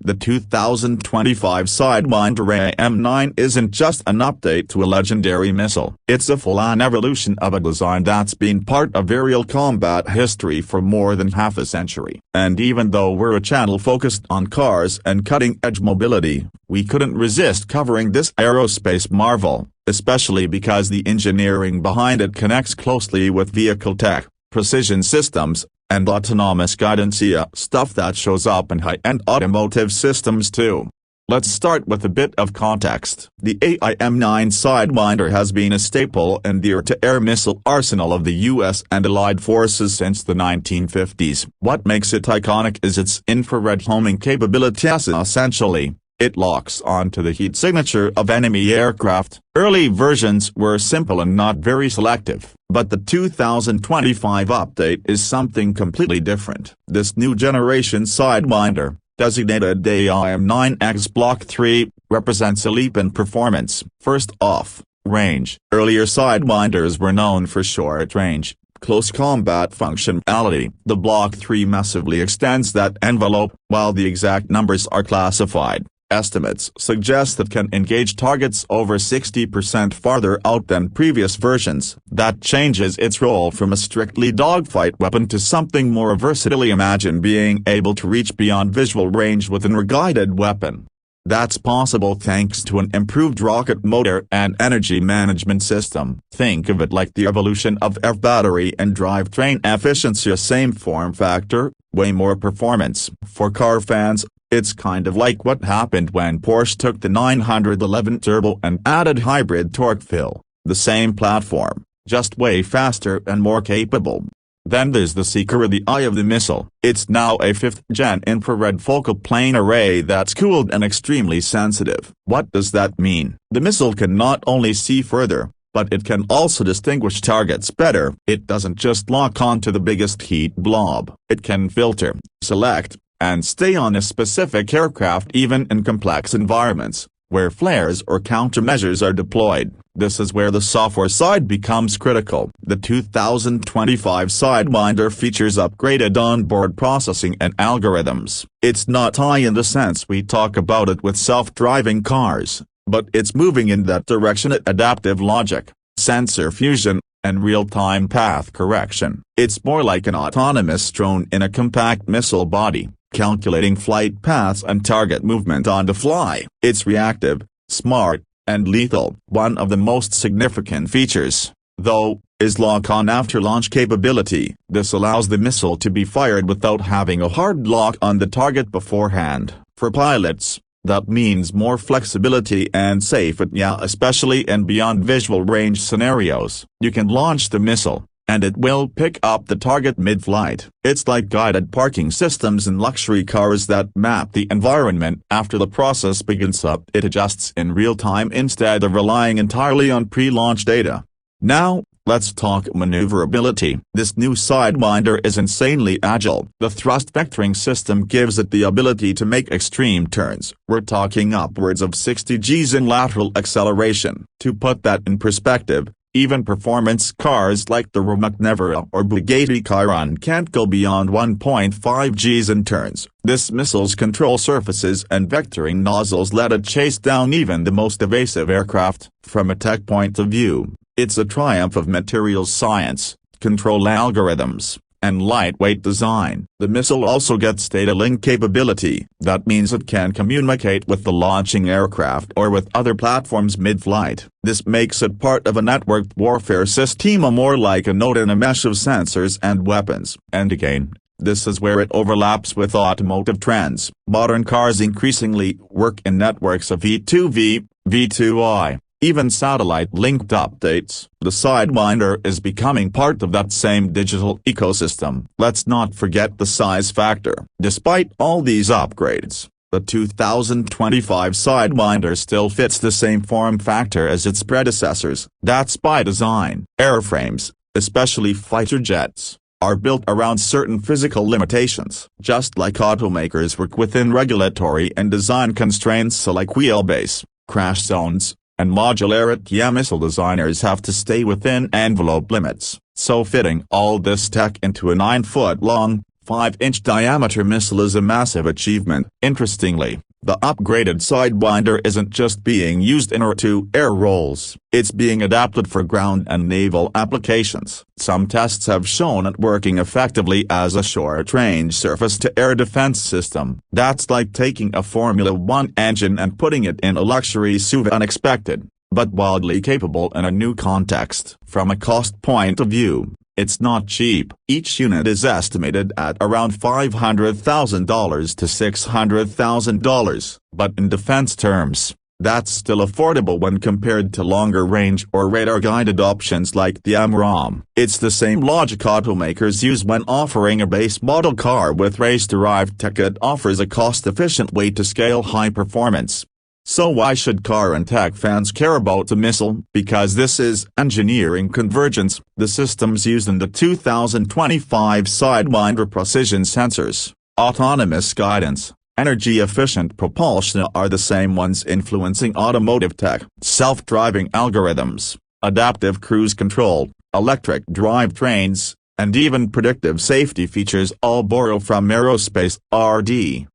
The 2025 Sidewinder AIM-9 isn't just an update to a legendary missile. It's a full-on evolution of a design that's been part of aerial combat history for more than half a century. And even though we're a channel focused on cars and cutting-edge mobility, we couldn't resist covering this aerospace marvel, especially because the engineering behind it connects closely with vehicle tech, precision systems, and autonomous guidance, stuff that shows up in high-end automotive systems too. Let's start with a bit of context. The AIM-9 Sidewinder has been a staple in the air-to-air missile arsenal of the U.S. and Allied forces since the 1950s. What makes it iconic is its infrared homing capability. Essentially, it locks onto the heat signature of enemy aircraft. Early versions were simple and not very selective, but the 2025 update is something completely different. This new generation Sidewinder, designated AIM-9X Block 3, represents a leap in performance. First off, range. Earlier Sidewinders were known for short-range, close combat functionality. The Block 3 massively extends that envelope. While the exact numbers are classified, estimates suggest it can engage targets over 60% farther out than previous versions. That changes its role from a strictly dogfight weapon to something more versatile. Imagine being able to reach beyond visual range with an air-guided weapon. That's possible thanks to an improved rocket motor and energy management system. Think of it like the evolution of air battery and drivetrain efficiency. Same form factor, way more performance. For car fans, it's kind of like what happened when Porsche took the 911 Turbo and added hybrid torque fill. The same platform, just way faster and more capable. Then there's the seeker or the eye of the missile. It's now a 5th-gen infrared focal plane array that's cooled and extremely sensitive. What does that mean? The missile can not only see further, but it can also distinguish targets better. It doesn't just lock onto the biggest heat blob. It can filter, select, and stay on a specific aircraft even in complex environments, where flares or countermeasures are deployed. This is where the software side becomes critical. The 2025 Sidewinder features upgraded onboard processing and algorithms. It's not high in the sense we talk about it with self-driving cars, but it's moving in that direction. Adaptive logic, sensor fusion, and real-time path correction. It's more like an autonomous drone in a compact missile body, calculating flight paths and target movement on the fly. It's reactive, smart, and lethal. One of the most significant features, though, is lock-on after-launch capability. This allows the missile to be fired without having a hard lock on the target beforehand. For pilots, that means more flexibility and safety, especially in beyond visual range scenarios. You can launch the missile, and it will pick up the target mid-flight. It's like guided parking systems in luxury cars that map the environment after the process begins up. It adjusts in real time instead of relying entirely on pre-launch data. Now, let's talk maneuverability. This new Sidewinder is insanely agile. The thrust vectoring system gives it the ability to make extreme turns. We're talking upwards of 60 Gs in lateral acceleration. To put that in perspective, even performance cars like the Rimac Nevera or Bugatti Chiron can't go beyond 1.5 Gs in turns. This missile's control surfaces and vectoring nozzles let it chase down even the most evasive aircraft. From a tech point of view, it's a triumph of materials science, control algorithms, and lightweight design. The missile also gets data link capability. That means it can communicate with the launching aircraft or with other platforms mid-flight. This makes it part of a networked warfare system, more like a node in a mesh of sensors and weapons. And again, this is where it overlaps with automotive trends. Modern cars increasingly work in networks of V2V, V2I. Even satellite-linked updates. The Sidewinder is becoming part of that same digital ecosystem. Let's not forget the size factor. Despite all these upgrades, the 2025 Sidewinder still fits the same form factor as its predecessors. That's by design. Airframes, especially fighter jets, are built around certain physical limitations. Just like automakers work within regulatory and design constraints like wheelbase, crash zones, and modularity, missile designers have to stay within envelope limits. So fitting all this tech into a 9-foot-long, 5-inch diameter missile is a massive achievement. Interestingly, the upgraded Sidewinder isn't just being used in air-to-air roles, it's being adapted for ground and naval applications. Some tests have shown it working effectively as a short-range surface-to-air defense system. That's like taking a Formula One engine and putting it in a luxury SUV. Unexpected, but wildly capable in a new context. From a cost point of view, it's not cheap. Each unit is estimated at around $500,000 to $600,000, but in defense terms, that's still affordable when compared to longer-range or radar-guided options like the AIM-9. It's the same logic automakers use when offering a base model car with race-derived tech. It offers a cost-efficient way to scale high performance. So why should car and tech fans care about the missile? Because this is engineering convergence. The systems used in the 2025 Sidewinder precision sensors, autonomous guidance, energy-efficient propulsion are the same ones influencing automotive tech. Self-driving algorithms, adaptive cruise control, electric drivetrains, and even predictive safety features all borrow from aerospace R&D.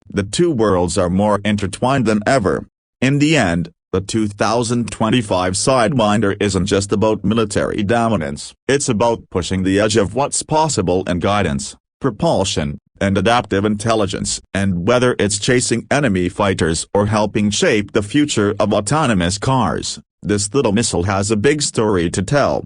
The two worlds are more intertwined than ever. In the end, the 2025 Sidewinder isn't just about military dominance. It's about pushing the edge of what's possible in guidance, propulsion, and adaptive intelligence. And whether it's chasing enemy fighters or helping shape the future of autonomous cars, this little missile has a big story to tell.